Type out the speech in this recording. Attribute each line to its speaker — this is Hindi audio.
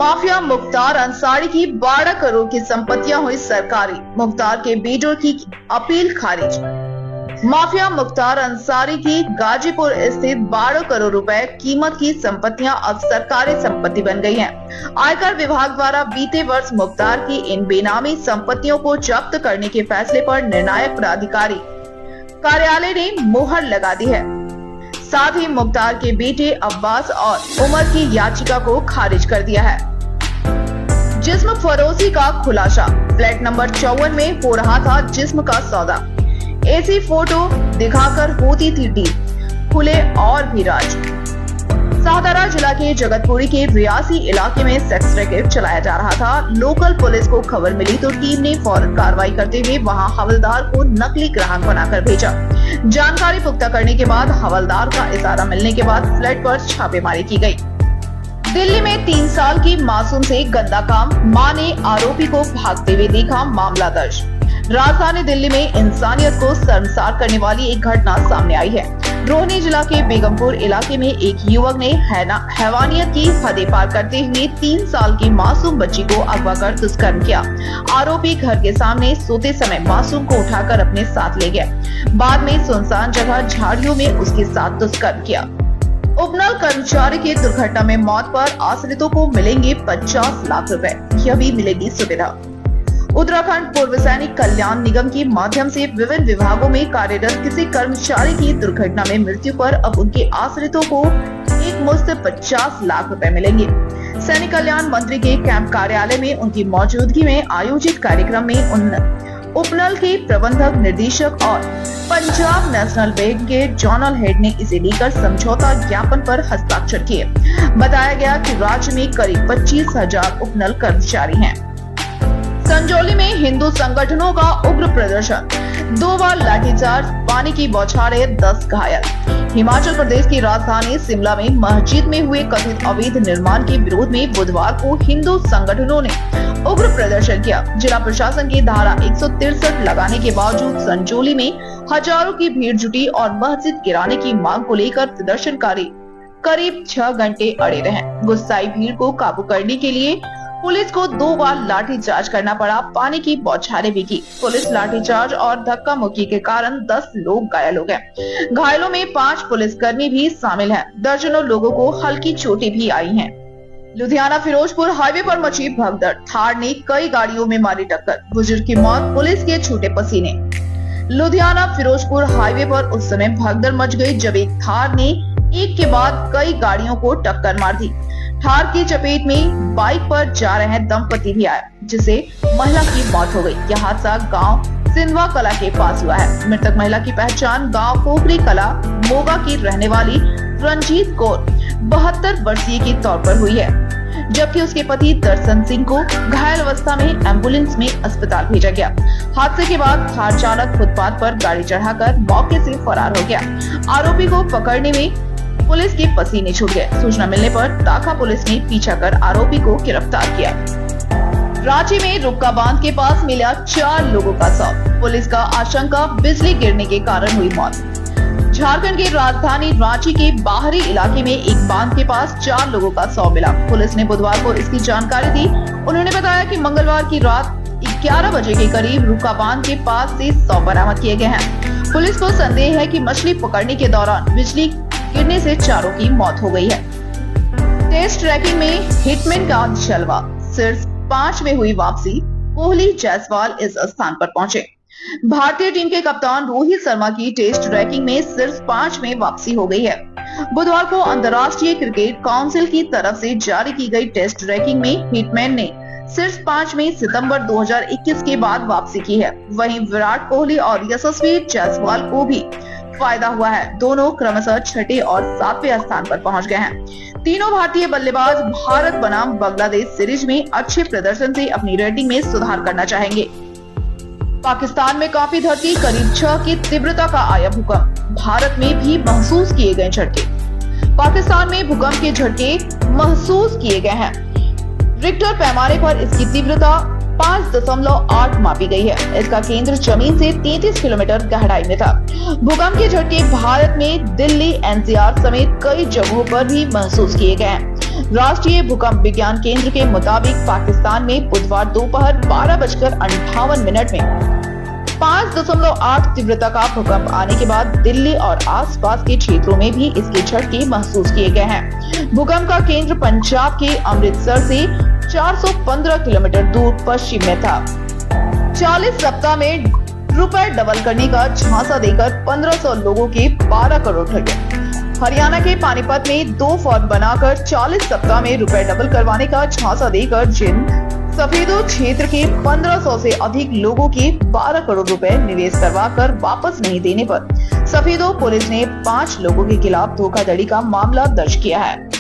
Speaker 1: माफिया मुख्तार अंसारी की 12 करोड़ की संपत्तियां हुई सरकारी, मुख्तार के बेटों की अपील खारिज। माफिया मुख्तार अंसारी की गाजीपुर स्थित 12 करोड़ रुपए कीमत की संपत्तियां अब सरकारी संपत्ति बन गई हैं। आयकर विभाग द्वारा बीते वर्ष मुख्तार की इन बेनामी संपत्तियों को जब्त करने के फैसले पर निर्णायक प्राधिकारी कार्यालय ने मुहर लगा दी है। साथ ही मुख्तार के बेटे अब्बास और उमर की याचिका को खारिज कर दिया है। जिस्म फरोशी का खुलासा, फ्लैट नंबर 54 में हो रहा था जिस्म का सौदा, ऐसी फोटो दिखाकर होती थी डील, खुले और भी राज। सातारा जिला के जगतपुरी के रियासी इलाके में सेक्स रैकेट चलाया जा रहा था। लोकल पुलिस को खबर मिली तो टीम ने फौरन कार्रवाई करते हुए वहां हवलदार को नकली ग्राहक बनाकर भेजा। जानकारी पुख्ता करने के बाद हवलदार का इशारा मिलने के बाद फ्लैट पर छापेमारी की गई। दिल्ली में 3 साल की मासूम से गंदा काम, मां ने आरोपी को भागते हुए देखा, मामला दर्ज। राजधानी दिल्ली में इंसानियत को शर्मसार करने वाली एक घटना सामने आई है। रोहनी जिला के बेगमपुर इलाके में एक युवक ने हैवानियत की हदें पार करते हुए 3 साल की मासूम बच्ची को अगवा कर दुष्कर्म किया। आरोपी घर के सामने सोते समय मासूम को उठाकर अपने साथ ले गया। बाद में सुनसान जगह झाड़ियों में उसके साथ दुष्कर्म किया। उपनल कर्मचारी की दुर्घटना में मौत पर आश्रितों को मिलेंगे 50 लाख रुपए, यह भी मिलेगी सुविधा। उत्तराखंड पूर्व सैनिक कल्याण निगम के माध्यम से विभिन्न विभागों में कार्यरत किसी कर्मचारी की दुर्घटना में मृत्यु पर अब उनके आश्रितों को एक मुश्त 50 लाख रुपए मिलेंगे। सैनिक कल्याण मंत्री के कैंप कार्यालय में उनकी मौजूदगी में आयोजित कार्यक्रम में उन उपनल के प्रबंधक निदेशक और पंजाब नेशनल बैंक के जोनल हेड ने इसे लेकर समझौता ज्ञापन पर हस्ताक्षर किए। बताया गया कि राज्य में करीब 25,000 उपनल कर्मचारी हैं। संजौली में हिंदू संगठनों का उग्र प्रदर्शन, 2 बार लाठीचार्ज, पानी की बौछारें, 10 घायल। हिमाचल प्रदेश की राजधानी शिमला में मस्जिद में हुए कथित अवैध निर्माण के विरोध में बुधवार को हिंदू संगठनों ने उग्र प्रदर्शन किया। जिला प्रशासन की धारा 163 लगाने के बावजूद संजौली में हजारों की भीड़ जुटी और मस्जिद गिराने की मांग को लेकर प्रदर्शनकारी करीब 6 घंटे अड़े रहे। गुस्साई भीड़ को काबू करने के लिए पुलिस को 2 बार लाठीचार्ज करना पड़ा, पानी की बौछारें भी की। पुलिस लाठीचार्ज और धक्का मुक्की के कारण 10 लोग घायल हो गए। घायलों में 5 पुलिसकर्मी भी शामिल हैं। दर्जनों लोगों को हल्की चोटें भी आई हैं। लुधियाना फिरोजपुर हाईवे पर मची भगदड़, थार ने कई गाड़ियों में मारी टक्कर, बुजुर्ग की मौत, पुलिस के छूटे पसीने। लुधियाना फिरोजपुर हाईवे पर उस समय भगदड़ मच गई जब एक थार ने एक के बाद कई गाड़ियों को टक्कर मार दी। थार की चपेट में बाइक पर जा रहे दंपति भी आए, जिससे महिला की मौत हो गई। यह हादसा गांव सिंधवा कला के पास हुआ है। मृतक महिला की पहचान गांव पोखरी कला मोगा की रहने वाली रंजीत कौर 72 वर्षीय के तौर पर हुई है, जबकि उसके पति दर्शन सिंह को घायल अवस्था में एम्बुलेंस में अस्पताल भेजा गया। हादसे के बाद थार चालक फुटपाथ पर गाड़ी चढ़ाकर मौके से फरार हो गया। आरोपी को पकड़ने में पुलिस के पसीने छूट गए। सूचना मिलने पर दाखा पुलिस ने पीछा कर आरोपी को गिरफ्तार किया। रांची में रुक्का बांध के पास मिला 4 लोगों का शव, पुलिस का आशंका बिजली गिरने के कारण हुई मौत। झारखंड की राजधानी रांची के बाहरी इलाके में एक बांध के पास 4 लोगों का शव मिला। पुलिस ने बुधवार को इसकी जानकारी दी। उन्होंने बताया कि मंगलवार की रात 11 बजे के करीब रुक्का बांध के पास से शव बरामद किए गए हैं। पुलिस को संदेह है कि मछली पकड़ने के दौरान बिजली गिरने से 4 की मौत हो गई है। टेस्ट रैंकिंग में हिटमैन का जलवा, शीर्ष 5 में हुई वापसी, कोहली जायसवाल इस स्थान पर पहुंचे। भारतीय टीम के कप्तान रोहित शर्मा की टेस्ट रैंकिंग में शीर्ष 5 में वापसी हो गई है। बुधवार को अंतर्राष्ट्रीय क्रिकेट काउंसिल की तरफ से जारी की गई टेस्ट रैंकिंग में हिटमैन ने शीर्ष 5 में सितंबर 2021 के बाद वापसी की है। वहीं विराट कोहली और यशस्वी जायसवाल को भी फायदा हुआ है। दोनों क्रमशः 6ठे और 7वें स्थान पर पहुंच गए हैं। तीनों भारतीय बल्लेबाज भारत बनाम बांग्लादेश सीरीज में अच्छे प्रदर्शन से अपनी रेटिंग में सुधार करना चाहेंगे। पाकिस्तान में काफी धरती, करीब 6 की तीव्रता का आया भूकंप, भारत में भी महसूस किए गए झटके। पाकिस्तान में भूकंप के झटके महसूस किए गए हैं। रिक्टर पैमाने पर इसकी तीव्रता 5.8 मापी गई है। इसका केंद्र जमीन से 33 किलोमीटर गहराई में था। भूकंप के झटके भारत में दिल्ली, एनसीआर समेत कई जगहों पर भी महसूस किए गए हैं। राष्ट्रीय भूकंप विज्ञान केंद्र के मुताबिक पाकिस्तान में बुधवार दोपहर 12:58 में 5.8 तीव्रता का भूकंप आने के बाद दिल्ली और आसपास के क्षेत्रों में भी इसके झटके महसूस किए गए हैं। भूकंप का केंद्र पंजाब के अमृतसर से 415 किलोमीटर दूर पश्चिम में था। 40 सप्ताह में रुपए डबल करने का झांसा देकर 1500 लोगों के 12 करोड़ ठगे। हरियाणा के पानीपत में 2 फॉर्म बनाकर 40 सप्ताह में रुपए डबल करवाने का झांसा देकर जिन सफेदो क्षेत्र के 1500 से अधिक लोगों के 12 करोड़ रुपए निवेश करवाकर वापस नहीं देने पर सफेदो पुलिस ने 5 लोगों के खिलाफ धोखाधड़ी का मामला दर्ज किया है।